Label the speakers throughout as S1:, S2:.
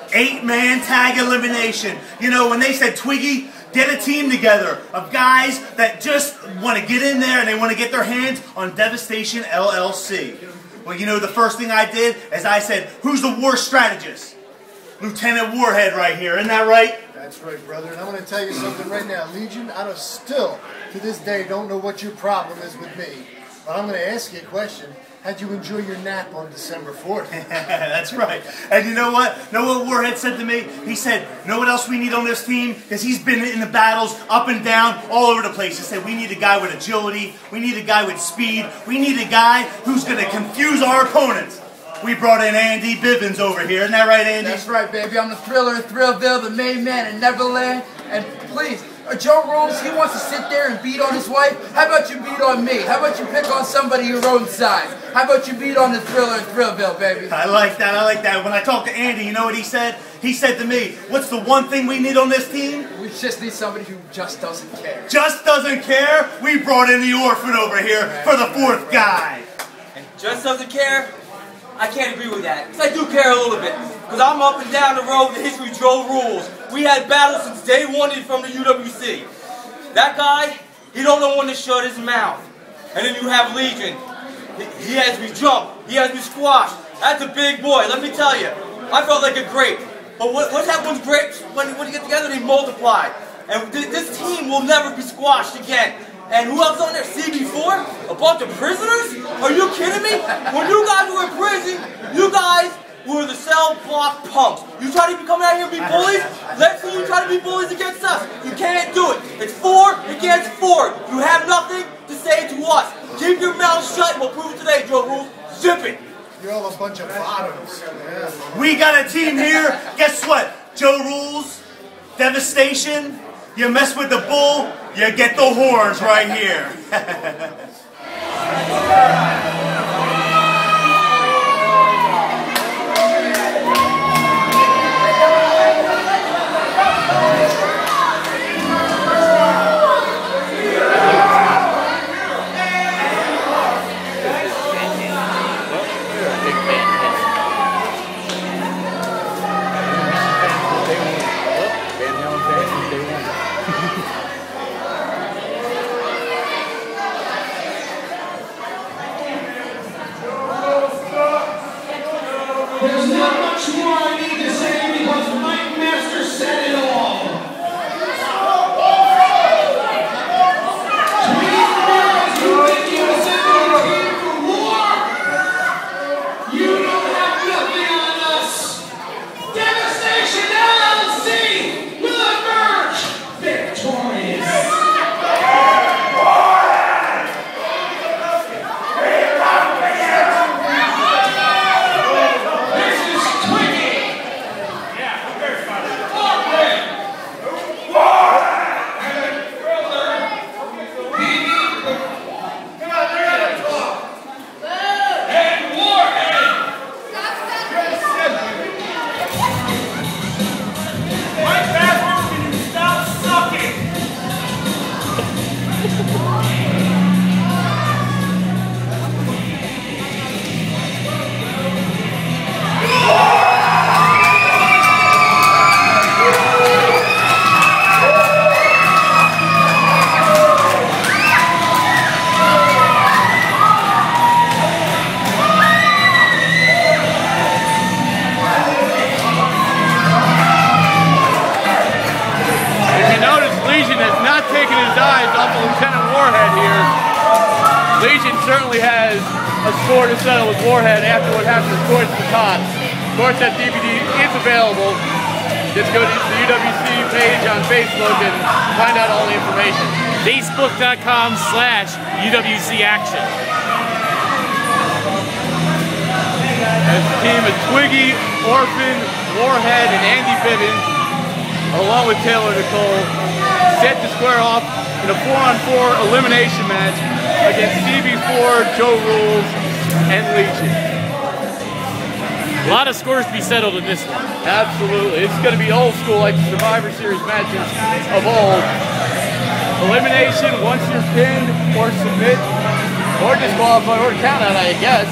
S1: 8-man tag elimination. You know, when they said, Twiggy, get a team together of guys that just want to get in there and they want to get their hands on Devastation LLC. Well, you know, the first thing I did is I said, who's the war strategist? Lieutenant Warhead right here, isn't that right?
S2: That's right, brother. And I'm going to tell you something right now. Legion, I don't still, to this day, don't know what your problem is with me. But I'm going to ask you a question. How'd you enjoy your nap on December 4th?
S1: That's right. And you know what? Know what Warhead said to me? He said, know what else we need on this team? Because he's been in the battles, up and down, all over the place. He said, we need a guy with agility. We need a guy with speed. We need a guy who's going to confuse our opponents. We brought in Andd Bivians over here. Isn't that right, Andy?
S3: That's right, baby. I'm the thriller, Thrillville, the main man in Neverland. And please, Joe Rules, he wants to sit there and beat on his wife. How about you beat on me? How about you pick on somebody your own size? How about you beat on the thriller, Thrillville, baby?
S1: I like that. I like that. When I talked to Andy, you know what he said? He said to me, what's the one thing we need on this team?
S3: We just need somebody who just doesn't care.
S1: Just doesn't care? We brought in the Orphan over here for the fourth guy.
S4: And just doesn't care? I can't agree with that, because I do care a little bit. Because I'm up and down the road with the history of Joe Rules. We had battles since day one from the UWC. That guy, he don't know when to shut his mouth. And then you have Legion. He has me jumped. He has me squashed. That's a big boy, let me tell you. I felt like a grape. But what happens with grapes? When you get together, they multiply. And this team will never be squashed again. And who else on there? CB4? A bunch of prisoners? Are you kidding me? When you guys were in prison, you guys were the cell block punks. You try to be coming out here and be bullies? Let's see you try to be bullies against us. You can't do it. It's 4 against 4. You have nothing to say to us. Keep your mouth shut and we'll prove it today, Joe Rules. Zip it.
S2: You're all a bunch of bottoms. Yeah.
S1: We got a team here. Guess what? Joe Rules, Devastation. You mess with the bull, you get the horns right here.
S5: There's not much more I need to say because my master said it all. Twiggy Ramirez, you think you assembled a team for war? You don't have nothing on us. Devastation LLC will emerge victorious.
S6: Lieutenant Warhead here. Legion certainly has a score to settle with Warhead after what happened towards the top. Of course, that DVD is available. Just go to the UWC page on Facebook and find out all the information.
S7: Facebook.com/UWC Action.
S6: As the team of Twiggy, Orphan, Warhead, and Andd Bivians, along with Taylor Nicole, set to square off in a 4-on-4 elimination match against CB4, Joe Rules, and Legion.
S7: A lot of scores to be settled in this one.
S6: Absolutely. It's going to be old school like the Survivor Series matches of old. Elimination, once you're pinned or submit or disqualified or count out, I guess,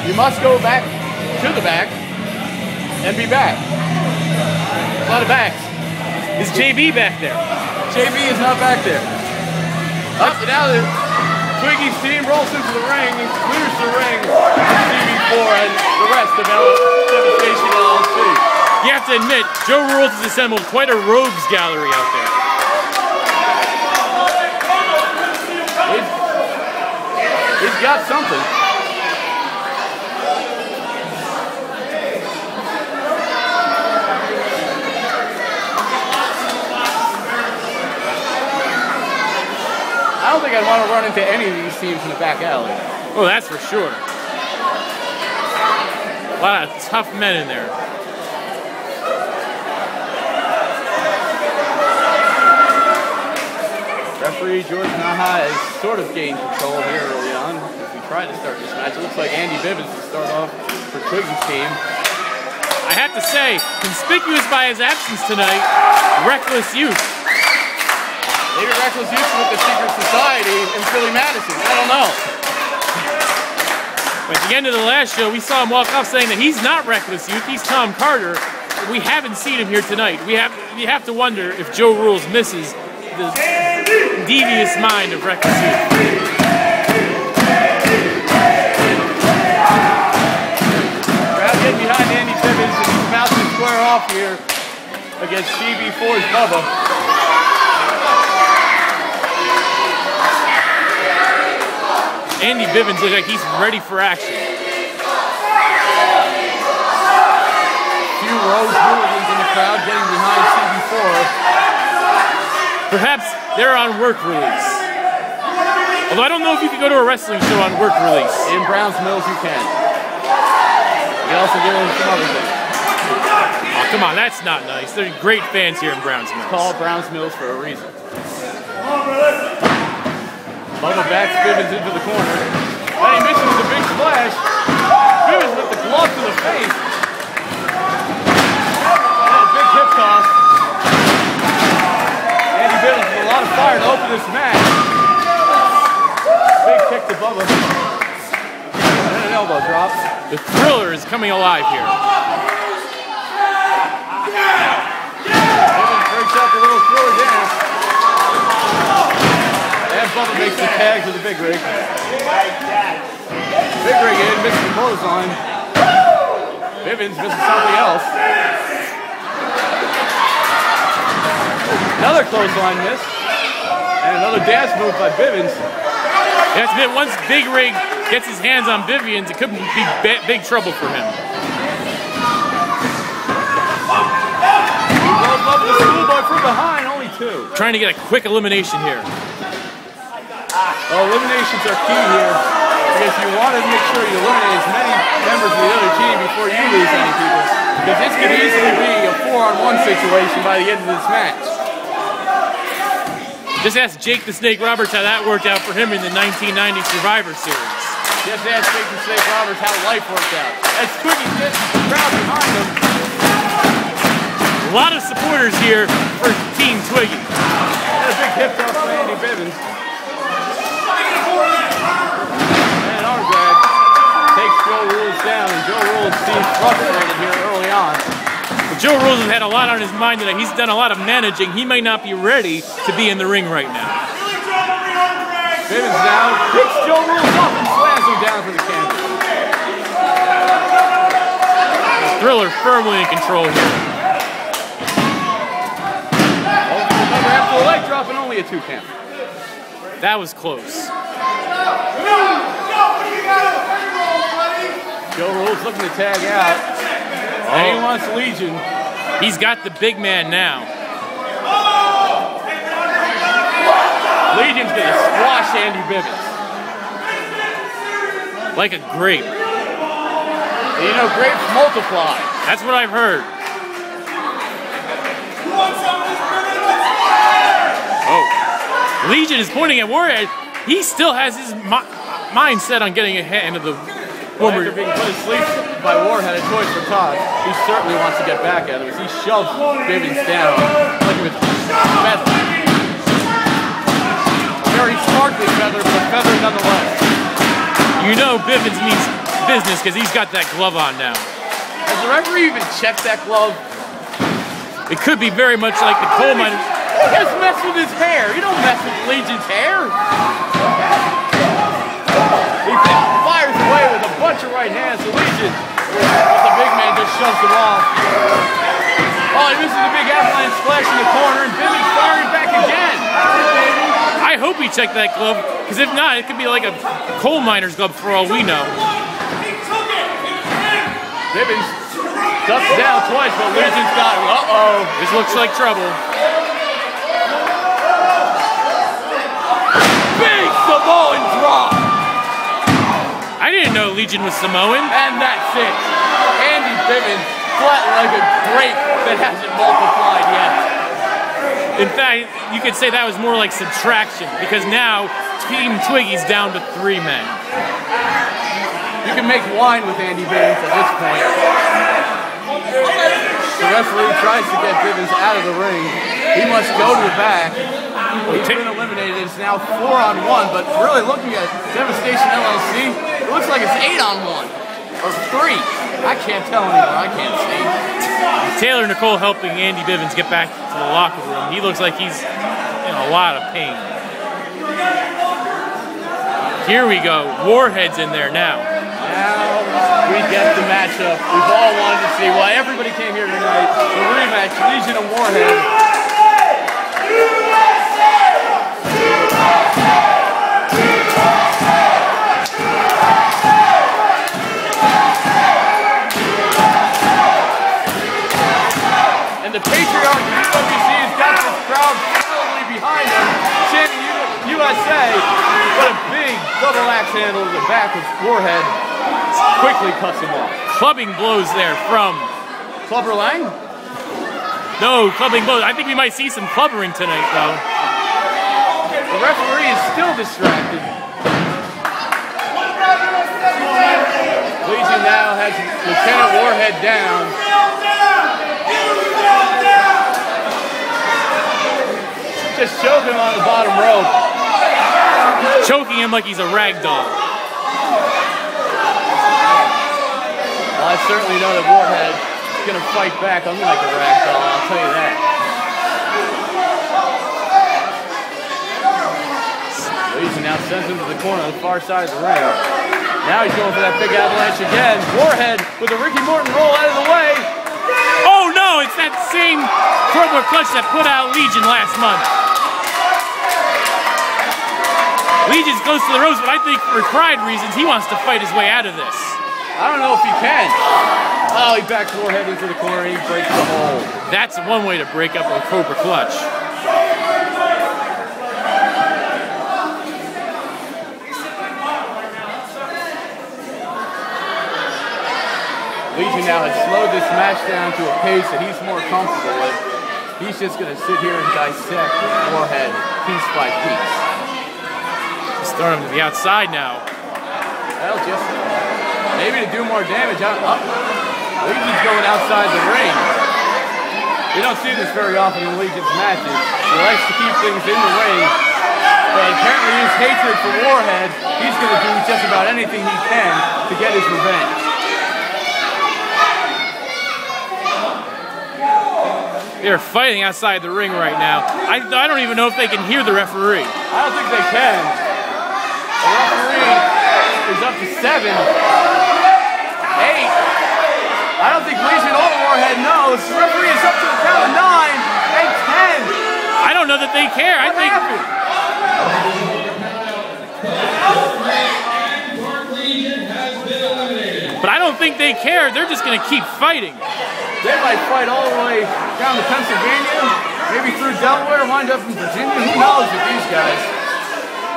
S6: you must go back to the back and be back. A lot of backs. Is JB back there?
S3: JB is not back there.
S6: Up and now Twiggy's team rolls into the ring, clears the ring, CB4 and the rest of Devastation LLC.
S7: You have to admit, Joe Rules has assembled quite a rogues gallery out there.
S6: He's got something. I don't think I'd want to run into any of these teams in the back alley.
S7: Oh, that's for sure. A lot of tough men in there.
S6: Referee George Naha has sort of gained control here early on as we try to start this match. It looks like Andd Bivians to start off for Twiggy's team.
S7: I have to say, conspicuous by his absence tonight, Reckless Youth.
S6: Maybe Reckless Youth with the Secret Society in Philly Madison. I don't know.
S7: At the end of the last show, we saw him walk off saying that he's not Reckless Youth, he's Tom Carter. We haven't seen him here tonight. You have to wonder if Joe Rules misses the devious mind of Reckless Youth.
S6: Crowd getting behind Andd Bivians as he's about to square off here against CB4's Bubba.
S7: Andd Bivians looks like he's ready for action.
S6: A few Rose hooligans in the crowd getting behind CB4.
S7: Perhaps they're on work release. Although I don't know if you can go to a wrestling show on work release.
S6: In Browns Mills you can. You can also get into some other things.
S7: Oh, come on, that's not nice. They're great fans here in Browns Mills.
S6: It's called Browns Mills for a reason. Bubba backs Bivians into the corner. And he misses the big splash. Bivians with the glove to the face. And a big hip toss. Andd Bivians with a lot of fire to open this match. Big kick to Bubba. And an elbow drop.
S7: The Thriller is coming alive here.
S6: Bivians breaks up the little Thriller dance. And Bubba makes the tag to the big rig. Big rig in, misses the clothesline. Bivians misses something else. Another clothesline miss. And another dance move by Bivians.
S7: That's it. Once Big Rig gets his hands on Bivians, it could be big trouble for him.
S6: He rolls up the schoolboy from behind, only two.
S7: Trying to get a quick elimination here.
S6: Well, eliminations are key here because you want to make sure you eliminate as many members of the other team before you lose any people. Because this could easily be a 4-on-1 situation by the end of this match.
S7: Just ask Jake the Snake Roberts how that worked out for him in the 1990 Survivor Series.
S6: Just ask Jake the Snake Roberts how life worked out. As Twiggy gets the crowd behind him.
S7: A lot of supporters here for Team Twiggy.
S6: And a big hip toss from Andd Bivians. And arm drag takes Joe Rules down, and Joe Rules seems frustrated here early on.
S7: Well, Joe Rules has had a lot on his mind tonight. He's done a lot of managing. He may not be ready to be in the ring right now.
S6: Bivians now picks Joe Rules up and slams him down for the canvas.
S7: Thriller firmly in control here.
S6: Another after a leg drop and only a 2 count.
S7: That was close.
S6: Joe Rules looking to tag out. And he wants Legion.
S7: He's got the big man now.
S6: Legion's gonna squash Andd Bivians.
S7: Like a grape.
S6: And you know, grapes multiply.
S7: That's what I've heard. Oh. Legion is pointing at Warhead. He still has his mind set on getting a hand of the former.
S6: After being put to sleep by Warhead at Toys for Tots, he certainly wants to get back at him as he shoves Bivians down like he was feather. Very sparkly feather, but feather nonetheless.
S7: You know Bivians means business because he's got that glove on now.
S6: Has the referee even checked that glove?
S7: It could be very much like the coal mine.
S6: Just mess with his hair. You don't mess with Legion's hair. He fires away with a bunch of right hands. So Legion, the big man, just shoves him off. Oh, he misses a big avalanche splash in the corner, and Bivians firing back again.
S7: I hope he checked that glove, because if not, it could be like a coal miner's glove for all we know.
S6: Bivians ducks down twice, but Legion's got him. Uh-oh.
S7: This looks like trouble.
S6: Big Samoan drop.
S7: I didn't know Legion was Samoan.
S6: And that's it. Andd Bivians flat like a grape that hasn't multiplied yet.
S7: In fact, you could say that was more like subtraction, because now Team Twiggy's down to 3 men.
S6: You can make wine with Andd Bivians at this point. The referee tries to get Bivians out of the ring. He must go to the back. He's been eliminated. It's now 4-on-1, but really looking at Devastation LLC, it looks like it's 8-on-1 or 3. I can't tell anymore. I can't see.
S7: Taylor Nicole helping Andd Bivians get back to the locker room. He looks like he's in a lot of pain. Here we go. Warhead's in there now.
S6: Now we get the matchup we've all wanted to see. Why everybody came here tonight. The rematch, Legion and Warhead. And the patriarch of UWC has got this crowd firmly behind him, chanting USA, but a big double axe handle to the back of Warhead quickly cuts him off.
S7: Clubbing blows there from
S6: Clubber Lang?
S7: No, clubbing blows. I think we might see some clubbering tonight, though.
S6: The referee is still distracted. Legion now has Lieutenant Warhead down. Just choking him on the bottom rope.
S7: Choking him like he's a rag doll.
S6: Well, I certainly know that Warhead is going to fight back unlike a rag doll, I'll tell you that. Legion now sends him to the corner on the far side of the ring. Now he's going for that big avalanche again. Warhead with a Ricky Morton roll out of the way.
S7: Oh no, it's that same crowbar clutch that put out Legion last month. Legion's close to the ropes, but I think for pride reasons, he wants to fight his way out of this.
S6: I don't know if he can. Oh, he backs Warhead into the corner and he breaks the hold.
S7: That's one way to break up a Cobra clutch.
S6: Legion now has slowed this match down to a pace that he's more comfortable with. He's just going to sit here and dissect Warhead piece by piece.
S7: He's throwing him to the outside now.
S6: Well, just maybe to do more damage. Legion's going outside the ring. You don't see this very often in Legion's matches. He likes to keep things in the ring. But apparently his hatred for Warhead, he's going to do just about anything he can to get his revenge.
S7: They're fighting outside the ring right now. I don't even know if they can hear the referee.
S6: I don't think they can. The referee is up to 7, 8. I don't think Legion or Warhead knows. The referee is up to the count of 9 and 10.
S7: I don't know that they care.
S6: What happened?
S7: But I don't think they care. They're just going to keep fighting.
S6: They might fight all the way down to Pennsylvania, maybe through Delaware, wind up in Virginia. Who knows with these guys?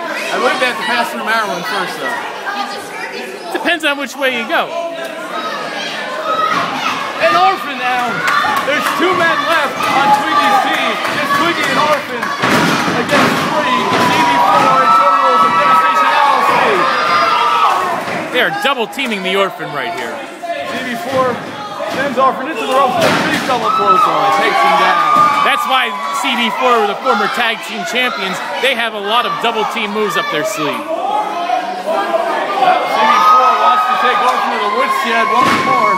S6: I believe they have to pass through Maryland first, though.
S7: Depends on which way you go.
S6: And Orphan now. There's 2 men left on Twiggy's team. It's Twiggy and Orphan against 3. CB4 and Joe Rules of Devastation LLC.
S7: They are double teaming the Orphan right here.
S6: CB4 sends Orphan into the ropes, and big double clothesline, takes him down.
S7: That's why CB4 were the former tag team champions. They have a lot of double team moves up their sleeve.
S6: CB4 wants to take Orphan to the woodshed once more.